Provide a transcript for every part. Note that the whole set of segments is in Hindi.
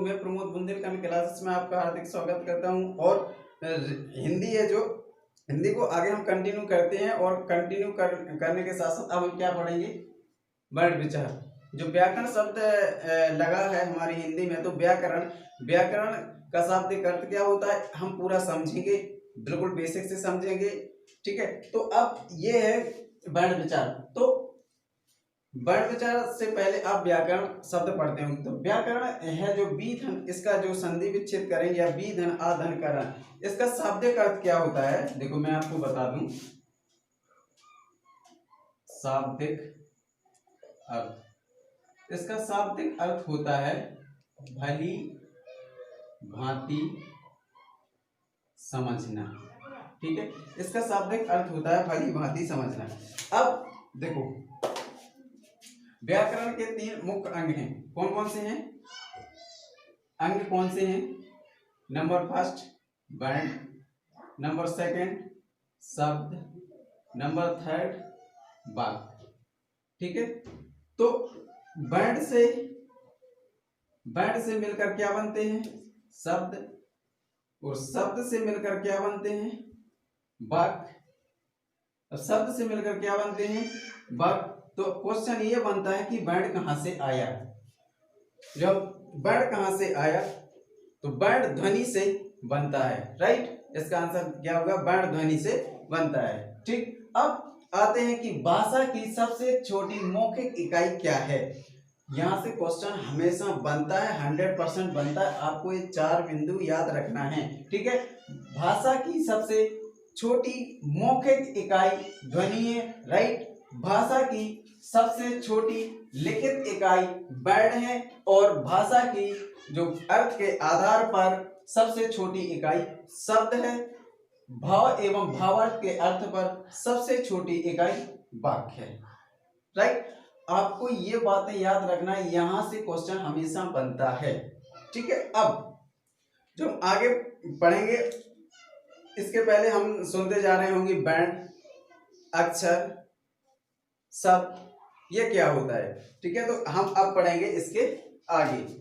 मैं प्रमोद बुंदेलखंड क्लासेस में आपका हार्दिक स्वागत करता हूं। और हिंदी है जो हिंदी को आगे हम कंटिन्यू करते हैं और कंटिन्यू करने के साथ साथ अब हम क्या पढ़ेंगे, वर्ण विचार। जो व्याकरण शब्द लगा है हमारी हिंदी में, तो व्याकरण व्याकरण का शाब्दिक अर्थ क्या होता है हम पूरा समझेंगे, बिल्कुल बेसिक से समझेंगे। ठीक है, तो अब ये है वर्ण विचार। तो वर्ण विचार से पहले आप व्याकरण शब्द पढ़ते होंगे। तो व्याकरण है जो बी धन, इसका जो संधि विच्छेद करेंगे या बी धन आ धन करण, इसका शाब्दिक अर्थ क्या होता है देखो मैं आपको बता दूं। शाब्दिक अर्थ, इसका शाब्दिक अर्थ होता है भली भांति समझना। ठीक है, इसका शाब्दिक अर्थ होता है भली भांति समझना। अब देखो व्याकरण के 3 मुख्य अंग हैं। कौन कौन से हैं अंग, कौन से हैं? नंबर फर्स्ट वर्ण, नंबर सेकंड शब्द, नंबर थर्ड वाक्य। ठीक है, तो वर्ण से मिलकर क्या बनते हैं? शब्द, और शब्द से मिलकर क्या बनते हैं? वाक्य, और शब्द से मिलकर क्या बनते हैं? वाक्य। तो क्वेश्चन ये बनता है कि वर्ण कहां से आया? जब वर्ण कहां से आया तो वर्ण ध्वनि से बनता है, राइट। इसका आंसर क्या होगा? वर्ण ध्वनि से बनता है। ठीक, अब आते हैं कि भाषा की सबसे छोटी मौखिक इकाई क्या है। यहां से क्वेश्चन हमेशा बनता है, 100% बनता है। आपको ये 4 बिंदु याद रखना है। ठीक है, भाषा की सबसे छोटी मौखिक इकाई ध्वनि है, राइट। भाषा की सबसे छोटी लिखित इकाई वर्ण है, और भाषा की जो अर्थ के आधार पर सबसे छोटी इकाई शब्द है। भाव एवं भावार्थ के अर्थ पर सबसे छोटी इकाई वाक्य है, राइट। आपको ये बातें याद रखना है, यहां से क्वेश्चन हमेशा बनता है। ठीक है, अब जो आगे पढ़ेंगे इसके पहले हम सुनते जा रहे होंगे वर्ण, अक्षर, शब्द, ये क्या होता है। ठीक है, तो हम अब पढ़ेंगे इसके आगे।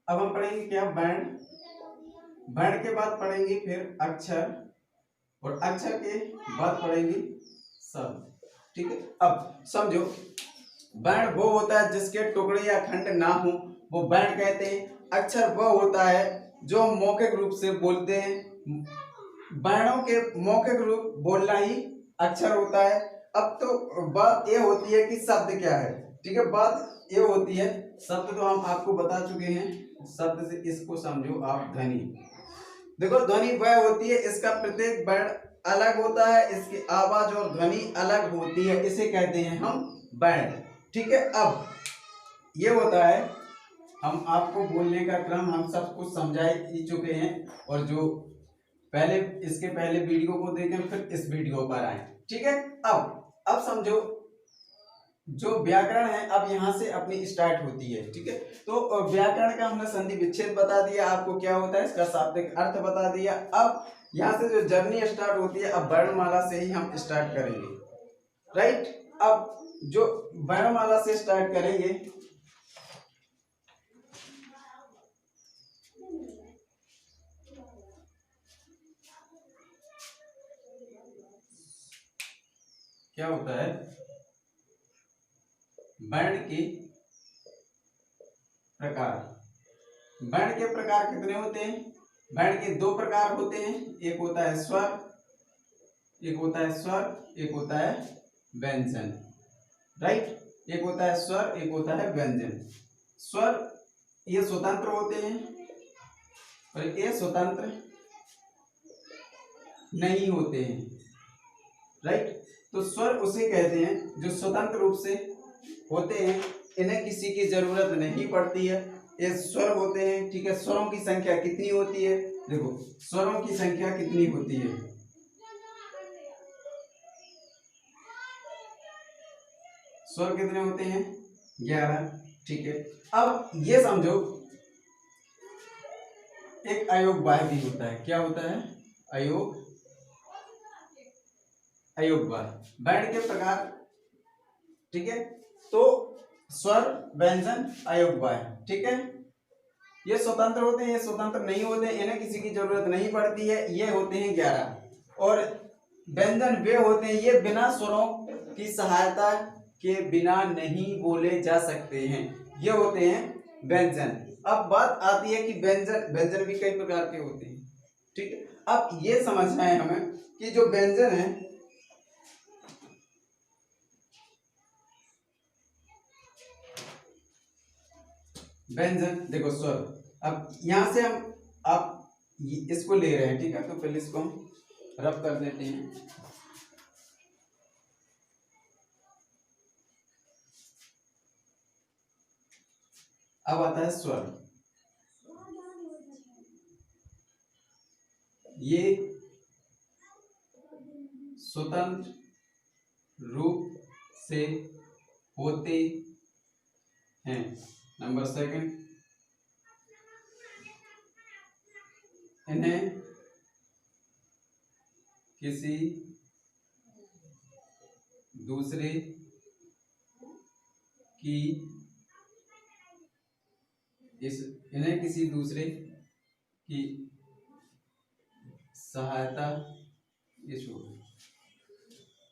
अब हम पढ़ेंगे क्या? वर्ण, वर्ण के बाद पढ़ेंगे फिर अक्षर, और अक्षर के बाद पढ़ेंगे शब्द। ठीक है, अब समझो वर्ण वो होता है जिसके टुकड़े या खंड ना हो, वो वर्ण कहते हैं। अक्षर वो होता है जो मौखिक रूप से बोलते हैं। वर्णों के मौखिक रूप बोलना ही अक्षर होता है। अब तो बात ये होती है कि शब्द क्या है। ठीक है, बात ये होती है, शब्द तो हम आपको बता चुके हैं। शब्द से इसको समझो आप ध्वनि। देखो ध्वनि वह होती है, इसका प्रत्येक वर्ण अलग होता है, इसकी आवाज और ध्वनि अलग होती है, इसे कहते हैं हम वर्ण। ठीक है, अब ये होता है, हम आपको बोलने का क्रम हम सब कुछ समझा ही चुके हैं, और जो पहले इसके पहले वीडियो को देखें फिर इस वीडियो पर आए। ठीक है, अब समझो जो व्याकरण है अब यहाँ से अपनी स्टार्ट होती है। ठीक है, तो व्याकरण का हमने संधि विच्छेद बता दिया आपको क्या होता है, इसका शाब्दिक अर्थ बता दिया। अब यहाँ से जो जर्नी स्टार्ट होती है, अब वर्णमाला से ही हम स्टार्ट करेंगे, राइट। अब जो वर्णमाला से स्टार्ट करेंगे, क्या होता है, वर्ण के प्रकार। वर्ण के प्रकार कितने होते हैं? वर्ण के 2 प्रकार होते हैं, एक होता है स्वर, एक होता है स्वर, एक होता है व्यंजन, राइट। एक होता है स्वर, एक होता है व्यंजन। स्वर ये स्वतंत्र होते हैं और ये स्वतंत्र नहीं होते हैं, राइट। तो स्वर उसे कहते हैं जो स्वतंत्र रूप से होते हैं, इन्हें किसी की जरूरत नहीं पड़ती है, ये स्वर होते हैं, ठीक है। स्वरों की संख्या कितनी होती है, देखो स्वरों की संख्या कितनी होती है, स्वर कितने होते हैं, 11, ठीक है। अब ये समझो एक अयोगवाय भी होता है, क्या होता है, अयोगवाय, वर्ण के प्रकार, ठीक है। तो स्वर, व्यंजन, अयोगवाय, ठीक है, ये स्वतंत्र होते हैं, ये स्वतंत्र नहीं होते, इन्हें किसी की जरूरत नहीं पड़ती है, ये होते हैं 11। और व्यंजन वे होते हैं, ये बिना स्वरों की सहायता के बिना नहीं बोले जा सकते हैं, ये होते हैं व्यंजन। अब बात आती है कि व्यंजन, व्यंजन भी कई प्रकार के होते हैं, ठीक है। अब ये समझना है हमें कि जो व्यंजन है, व्यंजन देखो स्वर, अब यहां से हम आप इसको ले रहे हैं, ठीक है, तो पहले इसको हम रब कर देते हैं। अब आता है स्वर, ये स्वतंत्र रूप से होते हैं। नंबर सेकंड, इन्हें किसी दूसरे की इन्हें किसी दूसरे की सहायता,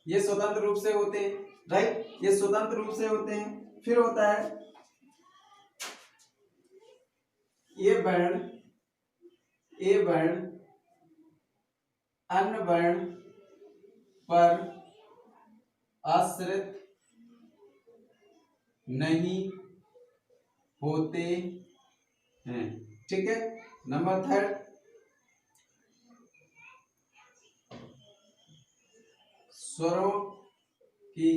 ये स्वतंत्र रूप से होते हैं, राइट, ये स्वतंत्र रूप से होते हैं। फिर होता है ये वर्ण, अन्य वर्ण पर आश्रित नहीं होते हैं, ठीक है। नंबर थर्ड, स्वरों की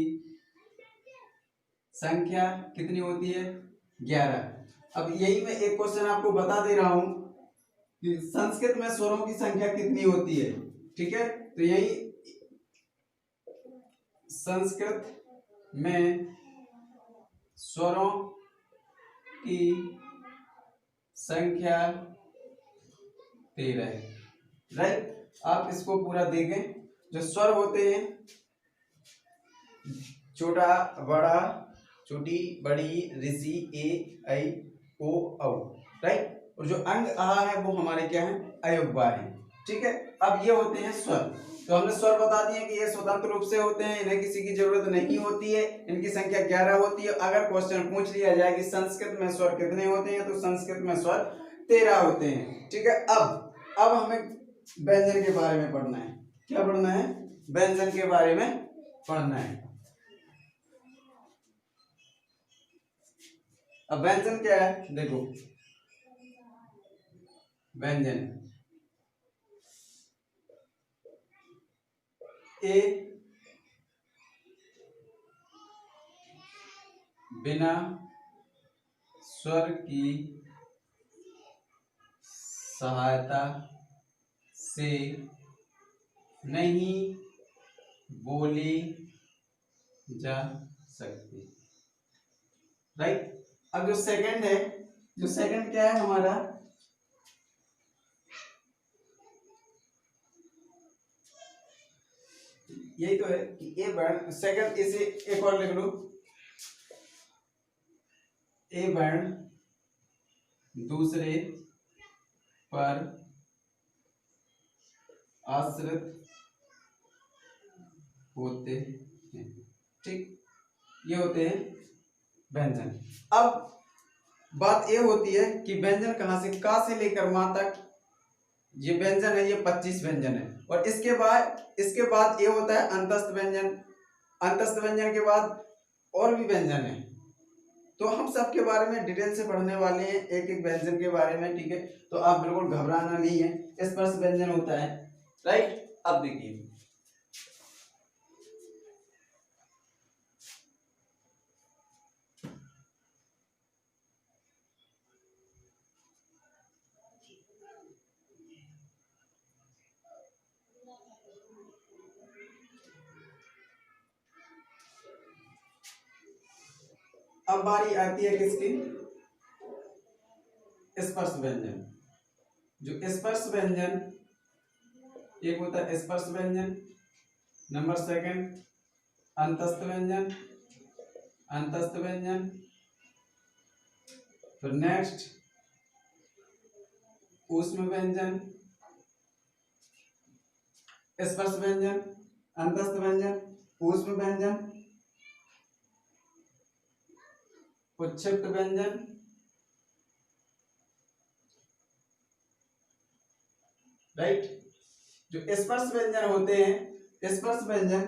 संख्या कितनी होती है, 11। अब यही मैं एक क्वेश्चन आपको बता दे रहा हूं कि संस्कृत में स्वरों की संख्या कितनी होती है, ठीक है। तो यही संस्कृत में स्वरों की संख्या 13 है, राइट। आप इसको पूरा देखें, जो स्वर होते हैं, छोटा, बड़ा, छोटी, बड़ी, ऋषि, ए, ऐ, ओ, औ, राइट। और जो अंग आ है वो हमारे क्या है, अयोगवाय है, ठीक है। अब ये होते हैं स्वर। तो हमने स्वर बता दिए कि ये स्वतंत्र रूप से होते हैं, इन्हें किसी की जरूरत नहीं होती है, इनकी संख्या 11 होती है। अगर क्वेश्चन पूछ लिया जाए कि संस्कृत में स्वर कितने होते हैं, तो संस्कृत में स्वर 13 होते हैं, ठीक है। अब हमें व्यंजन के बारे में पढ़ना है, क्या पढ़ना है, व्यंजन के बारे में पढ़ना है। अब व्यंजन क्या है, देखो व्यंजन, ए बिना स्वर की सहायता से नहीं बोले जा सकते, राइट। अब जो सेकंड है, जो सेकंड क्या है हमारा, यही तो है कि ए वर्ण, सेकंड, इसे एक और लिख लो, ए वर्ण दूसरे पर आश्रित होते हैं, ठीक, ये होते हैं व्यंजन। अब बात ये होती है कि व्यंजन कहां से, का से लेकर मां तक ये व्यंजन है, ये 25 व्यंजन है। और इसके बाद ये होता है अंतस्थ व्यंजन, अंतस्थ व्यंजन के बाद और भी व्यंजन है। तो हम सब के बारे में डिटेल से पढ़ने वाले हैं, एक एक व्यंजन के बारे में, ठीक है। तो आप बिल्कुल घबराना नहीं है, स्पर्श व्यंजन होता है, राइट। अब देखिए, अब बारी आती है किसकी, स्पर्श व्यंजन। जो स्पर्श व्यंजन, एक होता है स्पर्श व्यंजन, नंबर सेकंड अंतस्थ व्यंजन, अंतस्थ व्यंजन, फिर नेक्स्ट ऊष्म व्यंजन, स्पर्श व्यंजन, अंतस्थ व्यंजन, ऊष्म व्यंजन, उच्छिष्ट व्यंजन, राइट। जो स्पर्श व्यंजन होते हैं, स्पर्श व्यंजन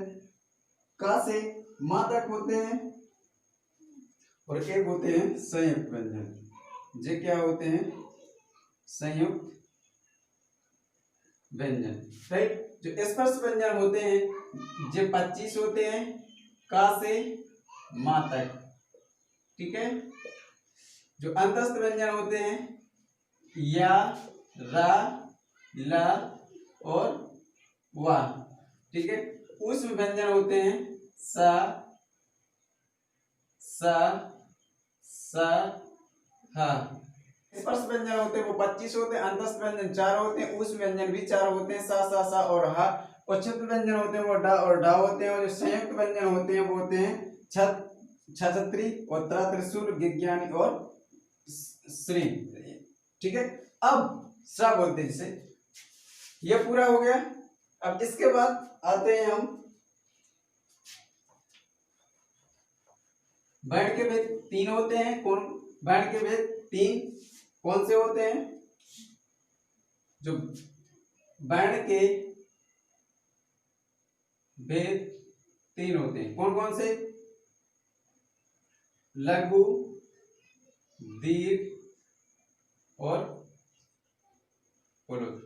का से मां तक होते हैं, और एक होते हैं संयुक्त व्यंजन। ये क्या होते हैं, संयुक्त व्यंजन, राइट। जो स्पर्श व्यंजन होते हैं ये 25 होते हैं, का से मां तक, ठीक है। जो अंतस्थ व्यंजन होते हैं या, रा, ला और वा, ठीक है। ऊष्म व्यंजन होते हैं सा, सा, सा, हा। स्पर्श व्यंजन होते हैं वो 25 होते हैं, अंतस्थ व्यंजन 4 होते हैं, ऊष्म व्यंजन भी 4 होते हैं, सा और हा। उच्छिष्ट व्यंजन होते हैं वो डा और डा होते हैं, और जो संयुक्त व्यंजन होते हैं वो होते हैं छत, छछत्री और त्र, त्रिशूल, गिज्ञानी और श्री, ठीक है। अब श्रा बोलते हैं जिसे, ये पूरा हो गया। अब इसके बाद आते हैं हम वर्ण के भेद 3 होते हैं, कौन वर्ण के भेद 3 कौन से होते हैं, जो वर्ण के भेद 3 होते हैं, कौन कौन से, लघु, दीर्घ और पुलुत।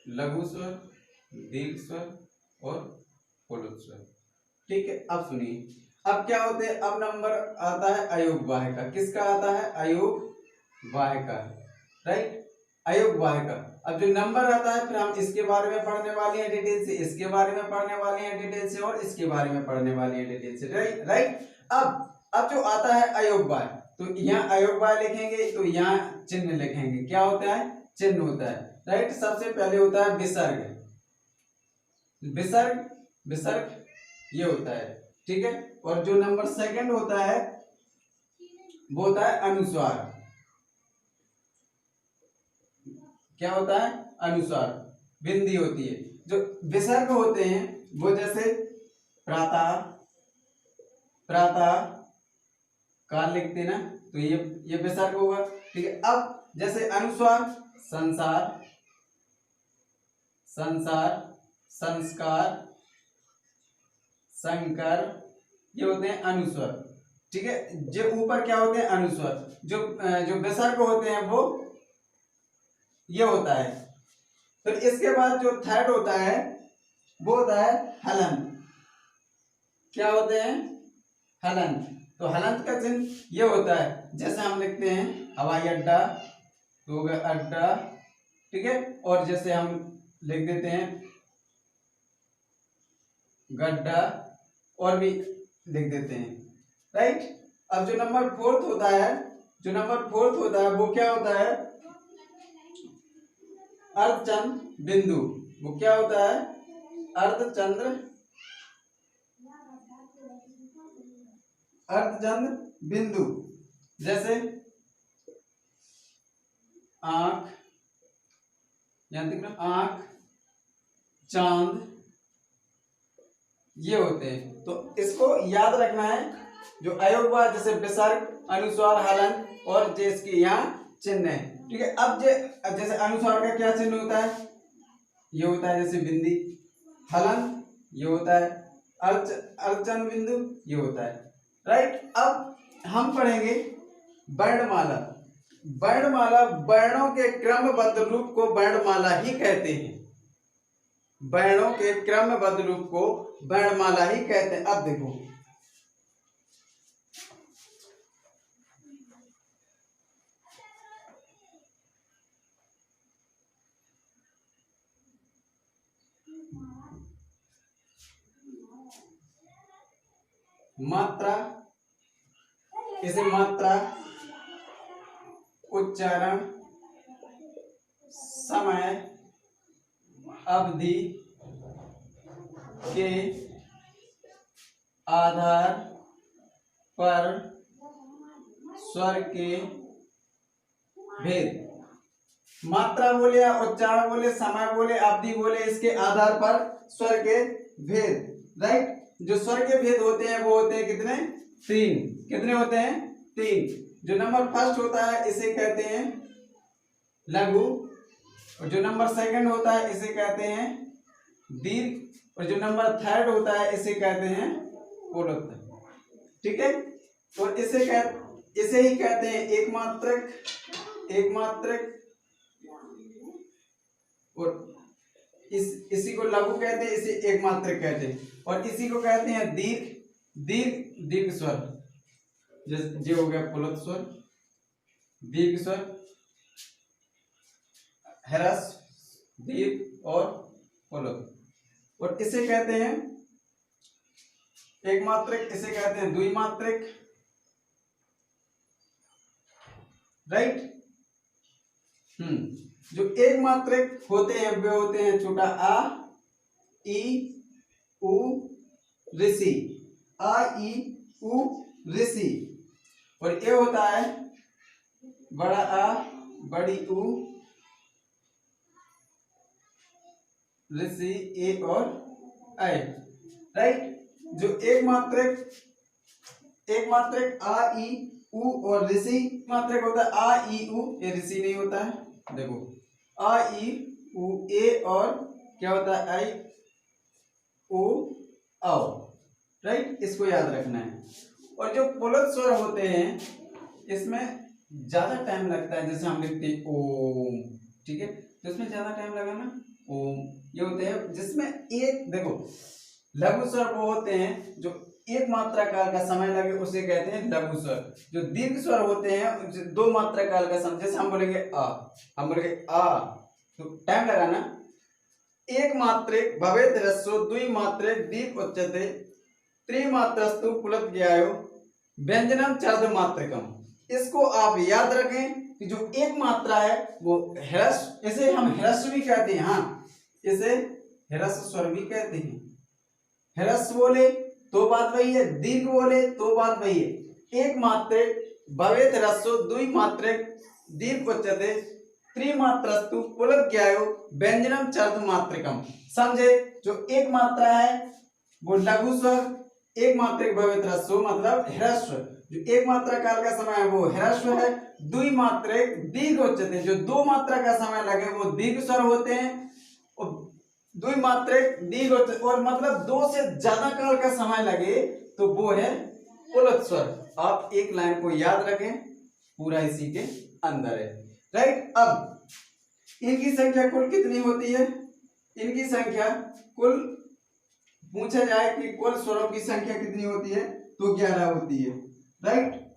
लघु स्वर, दीर्घ स्वर और पुलुत स्वर, ठीक है। अब सुनिए, अब क्या होते हैं, अब नंबर आता है अयोग वाह्य का। किसका आता है, अयोग वाह्य का, राइट, अयोग वाह्य का। अब जो नंबर आता है फिर हम इसके बारे में पढ़ने वाले हैं डिटेल से, इसके बारे में पढ़ने वाले हैं डिटेल से, और इसके बारे में पढ़ने वाले हैं डिटेल से, राइट राइट। अब जो आता है अयोग वाह्य, तो यहाँ अयोग वाह्य लिखेंगे तो यहाँ चिन्ह लिखेंगे, क्या होता है, चिन्ह होता है, राइट। सबसे पहले होता है विसर्ग, विसर्ग, विसर्ग ये होता है, ठीक है। और जो नंबर सेकंड होता है वो होता है अनुस्वार, क्या होता है, अनुस्वार, बिंदी होती है। जो विसर्ग होते हैं वो जैसे प्रातः, प्रातः काल लिखते ना, तो ये विसर्ग होगा, ठीक है। अब जैसे अनुस्वार, संसार, संसार, संस्कार, संकर, ये होते हैं अनुस्वर, ठीक है। जो ऊपर क्या होते हैं, अनुस्वर। जो विसर्ग होते हैं वो ये होता है। फिर इसके बाद जो थर्ड होता है वो होता है हलंत, क्या होते हैं, हलंत। तो हलंत का चिन्ह ये होता है, जैसे हम लिखते हैं हवाई अड्डा, तो हो गया अड्डा, ठीक है। और जैसे हम लिख देते हैं गड्ढा, और भी लिख देते हैं, राइट। अब जो नंबर फोर्थ होता है, जो नंबर फोर्थ होता है वो क्या होता है, अर्धचंद्र बिंदु। वो क्या होता है, अर्धचंद्र, अर्धचंद्र बिंदु। जैसे आंख, यहां दिख रहा, आंख, चांद, ये होते हैं। तो इसको याद रखना है। जो अयोग वाह्य जैसे विसर्ग, अनुस्वार, हलंत, और जिसके यहाँ चिन्ह है, ठीक है। अब जैसे अनुस्वार का क्या चिन्ह होता है, ये होता है जैसे बिंदी, हलंत ये होता है, अर्धचंद्र बिंदु ये होता है, राइट। अब हम पढ़ेंगे वर्णमाला। वर्णमाला, वर्णों के क्रमबद्ध रूप को वर्णमाला ही कहते हैं, वर्णों के क्रमबद्ध रूप को वर्णमाला ही कहते हैं। अब देखो, मात्रा, इसे मात्रा, उच्चारण, समय, अवधि के आधार पर स्वर के भेद। मात्रा बोले या उच्चारण बोले, समय बोले, अवधि बोले, इसके आधार पर स्वर के भेद। राइट। जो स्वर के भेद होते हैं वो होते हैं कितने? 3। कितने होते हैं? 3। जो नंबर फर्स्ट होता है इसे कहते हैं लघु, और जो नंबर सेकंड होता है इसे कहते हैं दीर्घ, और जो नंबर थर्ड होता है इसे कहते हैं पुलुत। ठीक है। और इसे ही कहते हैं एकमात्रक, और इसी को लघु कहते हैं, इसे एकमात्रक कहते हैं, और इसी को कहते हैं दीर्घ स्वर। जैसे हो गया पुलुत स्वर, दीर्घ स्वर, ह्रस्व, दीर्घ और पुलुत। और इसे कहते हैं एकमात्रक, इसे कहते हैं द्विमात्रक। राइट। जो एकमात्रक होते हैं वे होते हैं छोटा आ, ई, उ, ऋषि, आ, ई, उ, ऋषि। और ये होता है बड़ा आ, बड़ी उ, ऋषि, ए और ऐ। राइट। जो एकमात्रक आ, ई, उ और ऋषि मात्रक होता है आ, ई, उ, ये ऋषि नहीं होता है। देखो आ, ई, उ, ए और क्या होता है आई, ओ, औ। राइट। इसको याद रखना है। और जो पुलुत स्वर होते हैं इसमें ज्यादा टाइम लगता है, जैसे हम लिखते हैं ओम। ठीक है। तो इसमें ज्यादा टाइम लगा ना, ओम। ये होते हैं जिसमें एक, देखो लघु स्वर वो होते हैं जो एक मात्रा काल का समय लगे उसे कहते हैं लघु स्वर। जो दीर्घ स्वर होते हैं 2 मात्रा काल का समय, जैसे हम बोलेंगे आ तो टाइम लगा ना। एक मात्रिक भवेत ह्रस्व, द्विमात्रिक दीर्घ उच्यते, त्रिमात्रस्तु पुलुत ज्ञायो, व्यंजनम चर्धमात्रकम। इसको आप याद रखें कि जो एक मात्रा है वो ह्रस्व, इसे हम ह्रस्व भी कहते हैं। हाँ, इसे ह्रस्व स्वर भी कहते हैं। ह्रस्व बोले तो बात वही है, दीर्घ बोले तो बात वही है। एक मात्रिक भवेत ह्रस्व, द्विमात्रिक दीर्घ उच्यते, त्रिमात्रस्तु पुलुत ज्ञायो, व्यंजनम चर्धमात्रकम। समझे? जो एक मात्रा है वो लघु स्वर, एक मात्रिक भवेत ह्रस्व मतलब ह्रस्व, जो एक मात्रा काल का समय है वो ह्रस्व है। द्विमात्रिक दीर्घ उच्यते, जो 2 मात्रा का समय लगे वो दीर्घ स्वर होते हैं। और द्विमात्रिक दीर्घ और मतलब 2 से ज्यादा काल का समय लगे तो वो है पुलुत स्वर। आप एक लाइन को याद रखें, पूरा इसी के अंदर है। राइट। अब इनकी संख्या कुल कितनी होती है? इनकी संख्या कुल पूछा जाए कि कुल स्वरों की संख्या कितनी होती है तो 11 होती है। राइट।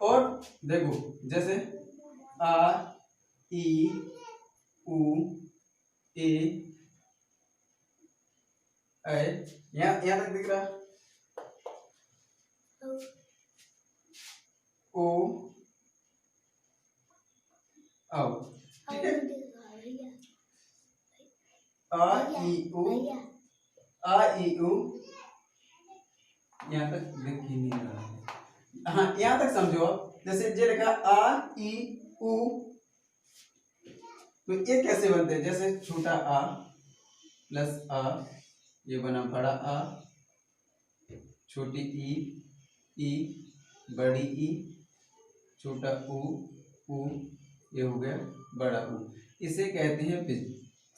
और देखो जैसे आ, ई, उ, ए, ऐ, यहां तक दिख रहा, ओ, औ। ठीक है। आ, ई, उ, यहां तक दिख ही नहीं रहा। हाँ, यहां तक समझो। जैसे ये लिखा आ, ई, उ, तो ये कैसे बनते हैं? जैसे छोटा आ प्लस आ, ये बना बड़ा आ, छोटी ई, बड़ी ई, छोटा उ, ये हो गया बड़ा उ। इसे कहते हैं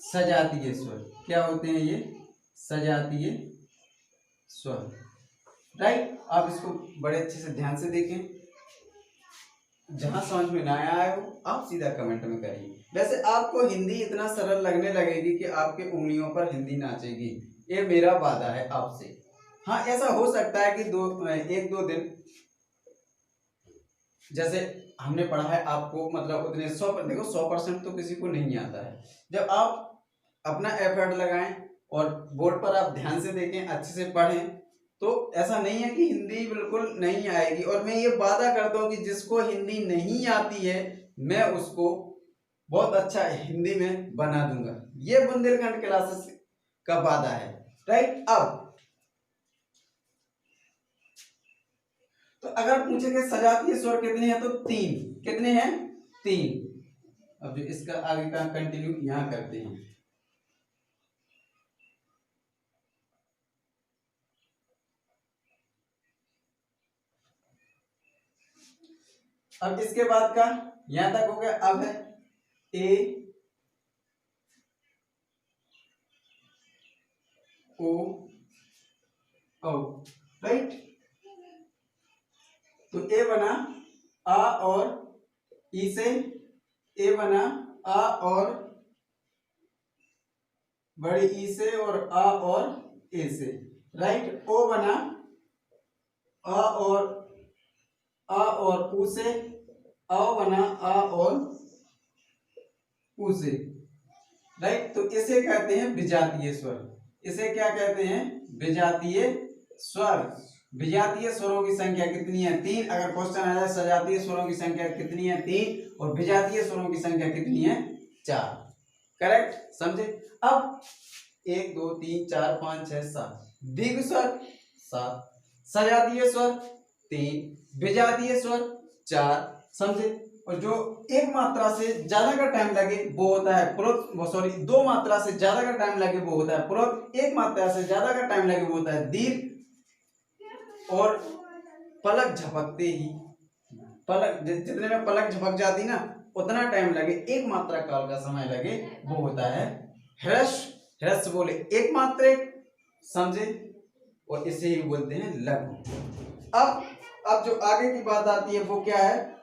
सजातीय स्वर। क्या होते हैं ये? सजातीय स्वर। राइट। आप इसको बड़े अच्छे से ध्यान से देखें। जहां समझ में ना आया हो आप सीधा कमेंट में करिए। वैसे आपको हिंदी इतना सरल लगने लगेगी कि आपके उंगलियों पर हिंदी नाचेगी, ये मेरा वादा है आपसे। हाँ, ऐसा हो सकता है कि 1-2 दिन जैसे हमने पढ़ा है आपको मतलब उतने 100% देखो 100% तो किसी को नहीं आता है। जब आप अपना एफर्ट लगाएं और बोर्ड पर आप ध्यान से देखें, अच्छे से पढ़ें। तो ऐसा नहीं है कि हिंदी बिल्कुल नहीं आएगी, और मैं ये वादा करता हूँ कि जिसको हिंदी नहीं आती है मैं उसको बहुत अच्छा हिंदी में बना दूंगा। ये बुंदेलखंड क्लासेस का वादा है, राइट। अब तो अगर पूछे कि सजातीय स्वर कितने हैं तो 3। कितने हैं? 3। अब जो इसका आगे का कंटिन्यू यहां करते हैं। अब इसके बाद का यहां तक हो गया। अब है ए ओ औ, राइट। तो ए बना आ और ई से, ए बना आ और बड़ी ई से, और आ और ए से, राइट। ओ बना आ और ऊ से, आ बना आ और ऊ से, राइट। तो इसे कहते हैं विजातीय स्वर। इसे क्या कहते हैं? विजातीय स्वर। विजातीय स्वरों की संख्या कितनी है? 3। अगर क्वेश्चन आ जाए सजातीय स्वरों की संख्या कितनी है? 3। और विजातीय स्वरों की संख्या कितनी है? 4। करेक्ट, समझे? अब 1 2 3 4 5 6 7 दीर्घ स्वर 7, सजातीय स्वर 3, विजातीय स्वर 4, समझे? और जो एक मात्रा से ज्यादा का टाइम लगे वो होता है प्रोत, सॉरी 2 मात्रा से ज्यादा का टाइम लगे वो होता है प्रोत, 1 मात्रा से ज्यादा का टाइम लगे वो होता है दीर्घ, और पलक झपकते ही, पलक जितने में पलक झपक जाती ना उतना टाइम लगे, 1 मात्रा काल का समय लगे वो होता है ह्रस्व। ह्रस्व बोले एक मात्रिक, समझे? और इसे ही बोलते हैं लघु। अब जो आगे की बात आती है वो क्या है?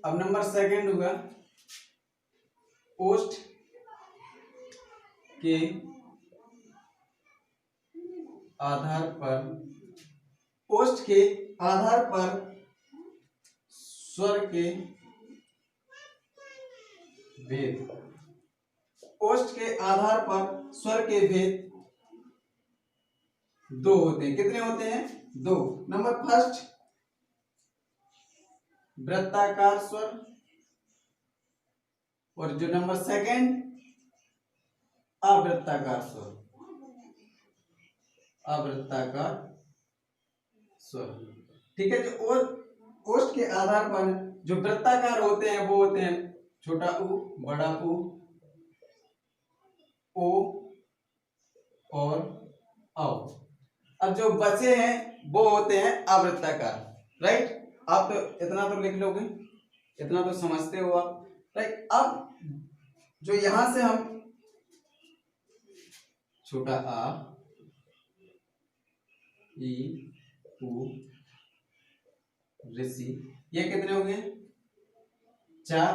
अब नंबर सेकंड हुआ ओष्ठ के आधार पर, ओष्ठ के आधार पर स्वर के भेद। ओष्ठ के आधार पर स्वर के भेद 2 होते हैं। कितने होते हैं? 2। नंबर फर्स्ट वृत्ताकार स्वर, और जो नंबर सेकंड अवृत्ताकार स्वर। अवृत्ताकार स्वर, ठीक है। जो ओष्ठ के आधार पर जो वृत्ताकार होते हैं वो होते हैं छोटा ऊ, बड़ा ऊ, ओ और औ। अब जो बचे हैं वो होते हैं अवृत्ताकार, राइट। आप तो इतना तो लिख लोगे, इतना तो समझते हो आप, राइट। अब जो यहां से हम छोटा आ, ई, ऊ, ऋषि, ये कितने हो गए? 4।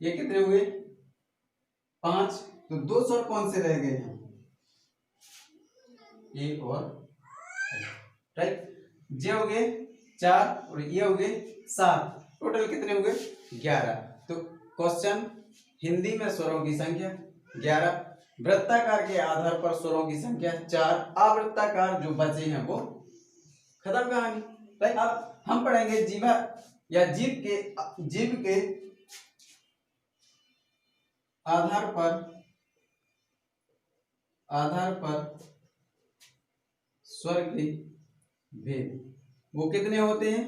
ये कितने हुए? 5। तो 2 स्वर कौन से रह गए हैं? ए और, राइट। जे हो गए 4 और ये हो गए 7। टोटल कितने हो गए? 11। तो क्वेश्चन हिंदी में स्वरों की संख्या 11, वृत्ताकार के आधार पर स्वरों की संख्या 4, अवृत्ताकार जो बचे हैं वो खत्म कहानी, राइट। अब हम पढ़ेंगे जीवा या जीव के आधार पर स्वर के भेद, वो कितने होते हैं?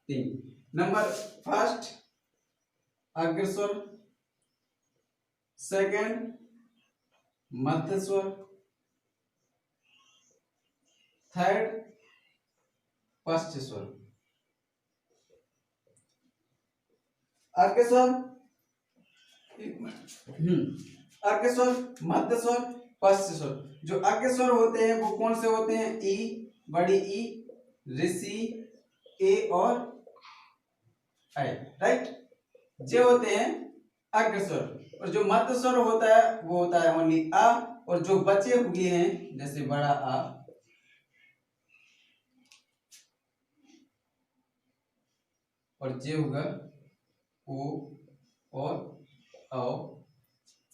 3। नंबर फर्स्ट अग्रस्वर, सेकंड मध्य स्वर, थर्ड पश्च स्वर। अग्रस्वर, अग्रस्वर, मध्य स्वर, पश्च स्वर। जो अग्रस्वर होते हैं वो कौन से होते हैं? ई, बड़ी ई, ऋषि, ए और ऐ, राइट। जे होते हैं अग्रस्वर। और जो मध्य स्वर होता है वो होता है ओनली आ, और जो बचे हुए हैं जैसे बड़ा आ, और जे होगा ओ और औ,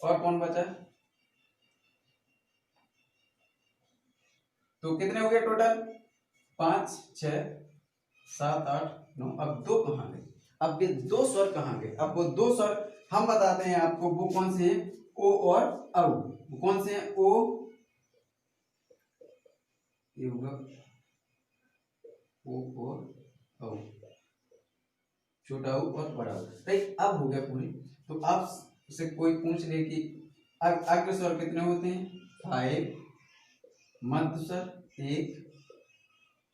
और कौन बचा? तो कितने हो गए टोटल? 5 6 7 8 9। अब दो कहाँ गए? अब ये दो स्वर कहाँ गए? अब वो दो स्वर हम बताते हैं आपको, वो कौन से हैं? ओ और औ। वो कौन से हैं? ओ, ये होगा ओ और औ, छोटा ऊ और बड़ा ऊ। राइट, अब हो गया पूरी। तो आप से कोई पूछ ले कि अग्र स्वर कितने होते हैं? 5, मध्य स्वर 1,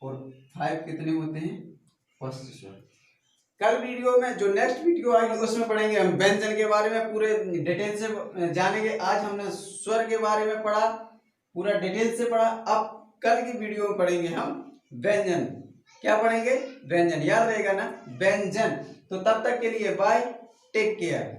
और 5 कितने होते हैं? फर्स्ट स्वर। कल वीडियो में, जो नेक्स्ट वीडियो आएगी उसमें पढ़ेंगे हम व्यंजन के बारे में, पूरे डिटेल से जानेंगे। आज हमने स्वर के बारे में पढ़ा, पूरा डिटेल से पढ़ा। अब कल की वीडियो में पढ़ेंगे हम व्यंजन। क्या पढ़ेंगे? व्यंजन। याद रहेगा ना, व्यंजन। तो तब तक के लिए बाय, टेक केयर।